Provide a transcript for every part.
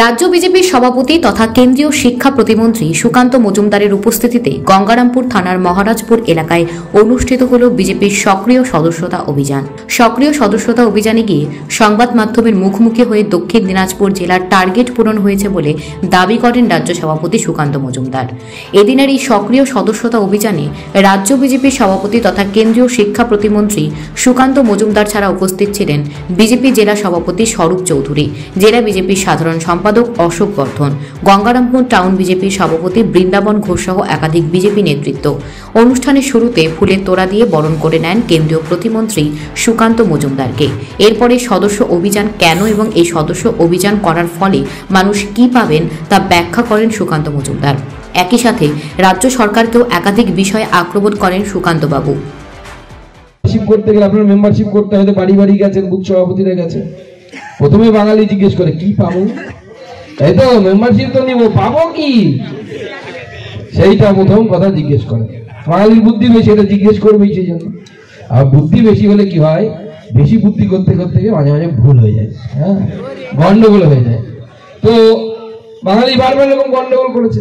রাজ্য বিজেপির সভাপতি তথা কেন্দ্রীয় শিক্ষা প্রতিমন্ত্রী সুকান্ত মজুমদারের উপস্থিতিতে গঙ্গারামপুর থানার মহারাজপুর এলাকায় অনুষ্ঠিত হল বিজেপির সক্রিয় সদস্যতা অভিযান। সক্রিয় সদস্যতা অভিযানে গিয়ে সংবাদ মাধ্যমের মুখোমুখি হয়ে দক্ষিণ দিনাজপুর জেলার টার্গেট পূরণ হয়েছে বলে দাবি করেন রাজ্য সভাপতি সুকান্ত মজুমদার। এদিনের এই সক্রিয় সদস্যতা অভিযানে রাজ্য বিজেপির সভাপতি তথা কেন্দ্রীয় শিক্ষা প্রতিমন্ত্রী সুকান্ত মজুমদার ছাড়া উপস্থিত ছিলেন বিজেপি জেলা সভাপতি স্বরূপ চৌধুরী, জেলা বিজেপির সাধারণ সম্পাদক অশোক বর্ধন, গঙ্গারামপুর টাউন বিজেপির সভাপতি বৃন্দাবন ঘোষ সহ একাধিক বিজেপি নেতৃত্ব। অনুষ্ঠানের শুরুতে ফুলের তোড়া দিয়ে বরণ করে নেন কেন্দ্রীয় প্রতিমন্ত্রী সুকান্ত মজুমদারকে। এরপরে সদস্য অভিযান কেন এবং এই সদস্য অভিযান করার ফলে মানুষ কি পাবেন তা ব্যাখ্যা করেন সুকান্ত মজুমদার। একই সাথে রাজ্য সরকারকেও একাধিক বিষয়ে আক্রমণ করেন সুকান্তবাবু। করতে গেলে আপনার মেম্বারশিপ করতে হয়তো বাড়ি বাড়ি গেছেন, বুথ সভাপতিরা গেছে, প্রথমে বাঙালি জিজ্ঞেস করে কি পাবো, তাই তো মেম্বারশিপ তো নিব, পাবো কি, সেইটা প্রথম কথা জিজ্ঞেস করে। বাঙালির বুদ্ধি বেশি, এটা জিজ্ঞেস করবেই সেই জন্য। আর বুদ্ধি বেশি হলে কি হয়, বেশি বুদ্ধি করতে করতে মাঝে মাঝে ভুল হয়ে যায়, হ্যাঁ, গন্ডগোল হয়ে যায়। তো বাঙালি বারবার এরকম গন্ডগোল করেছে,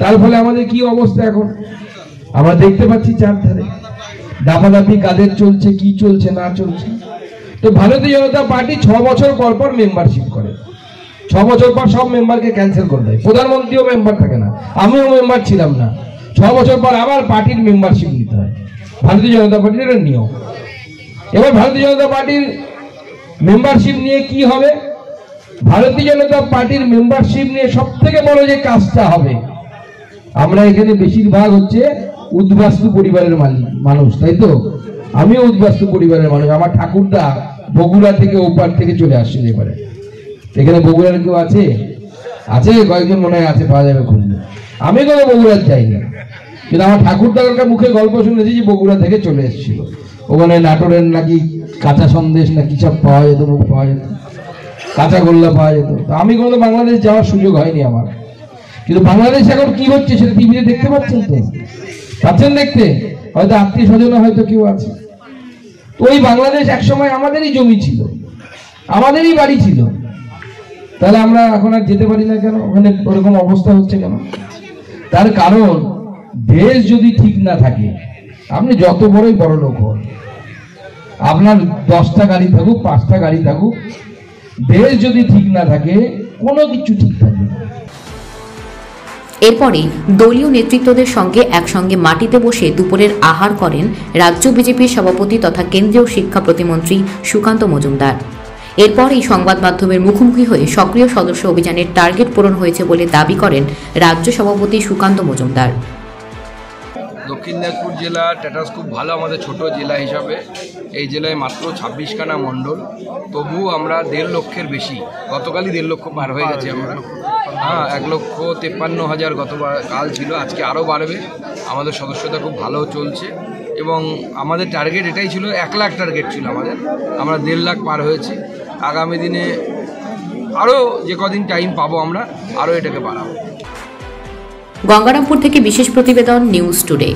তার ফলে আমাদের কি অবস্থা এখন আমরা দেখতে পাচ্ছি, চারধারে দাপাদাপি কাদের চলছে, কি চলছে না চলছে। তো ভারতীয় জনতা পার্টি 6 বছর পর পর মেম্বারশিপ করে, 6 বছর পর সব মেম্বারকে ক্যান্সেল করে দেয়। প্রধানমন্ত্রীও মেম্বার থাকে না, আমিও মেম্বার ছিলাম না, 6 বছর পর আবার পার্টির মেম্বারশিপ নিতে হয়। ভারতীয় জনতা পার্টির এটা নিয়ম। এবার ভারতীয় জনতা পার্টির মেম্বারশিপ নিয়ে কি হবে, ভারতীয় জনতা পার্টির মেম্বারশিপ নিয়ে সব থেকে বড় যে কাজটা হবে, আমরা এখানে বেশিরভাগ হচ্ছে উদ্বাস্তু পরিবারের মানুষ, তাই তো আমিও উদ্বাস্তু পরিবারের মানুষ। আমার ঠাকুরদা বগুড়া থেকে ওপার থেকে চলে আসছে এবারে। এখানে বগুড়ার কেউ আছে? আছে কয়েকজন মনে হয় আছে, পাওয়া যাবে খুঁজলে। আমি কোনো বগুড়ার যাইনি, কিন্তু আমার ঠাকুরদার মুখে গল্প শুনেছি যে বগুড়া থেকে চলে এসেছিল। ওখানে নাটোরের নাকি কাঁচা সন্দেশ না কি সব পাওয়া যেত, পাওয়া যেত, কাঁচা গোল্লা পাওয়া যেত। আমি কোনো বাংলাদেশ যাওয়ার সুযোগ হয়নি আমার, কিন্তু বাংলাদেশ এখন কি হচ্ছে সেটা টিভিতে দেখতে পাচ্ছেন তো, পাচ্ছেন দেখতে, হয়তো আত্মীয় স্বজন হয়তো কেউ আছে। তো ওই বাংলাদেশ একসময় আমাদেরই জমি ছিল, আমাদেরই বাড়ি ছিল, তাহলে আমরা এখন আর যেতে পারি না কেন? ওখানে ওরকম অবস্থা হচ্ছে কেন? তার কারণ দেশ যদি ঠিক না থাকে, আপনি যত বড়ই বড় লোক হন, আপনার 10টা গাড়ি থাকুক, 5টা গাড়ি থাকুক, দেশ যদি ঠিক না থাকে কোনো কিছু ঠিক থাকবে না। এরপরে দলীয় নেতৃত্বদের সঙ্গে একসঙ্গে মাটিতে বসে দুপুরের আহার করেন রাজ্য বিজেপির সভাপতি তথা কেন্দ্রীয় শিক্ষা প্রতিমন্ত্রী সুকান্ত মজুমদার। এরপর এই সংবাদ মাধ্যমের মুখোমুখি হয়ে সক্রিয় সদস্য অভিযানের টার্গেট পূরণ হয়েছে বলে দাবি করেন রাজ্য সভাপতি সুকান্ত মজুমদার। দক্ষিণ দিনাজপুর জেলা স্ট্যাটাস খুব ভালো, আমাদের ছোট জেলা হিসাবে। এই জেলায় মাত্র 26খানা মণ্ডল, তবুও আমরা 1.5 লক্ষের বেশি, গতকালই 1.5 লক্ষ পার হয়ে গেছে আমরা। 1,53,000 কাল ছিল, আজকে আরও বাড়বে। আমাদের সদস্যতা খুব ভালো চলছে এবং আমাদের টার্গেট এটাই ছিল, 1 লাখ টার্গেট ছিল আমাদের, আমরা 1.5 লাখ পার হয়েছি। আগামী দিনে আরও যে কদিন টাইম পাবো আমরা আরও এটাকে বাড়াবো। গঙ্গারামপুর থেকে বিশেষ প্রতিবেদন, নিউজ টুডে।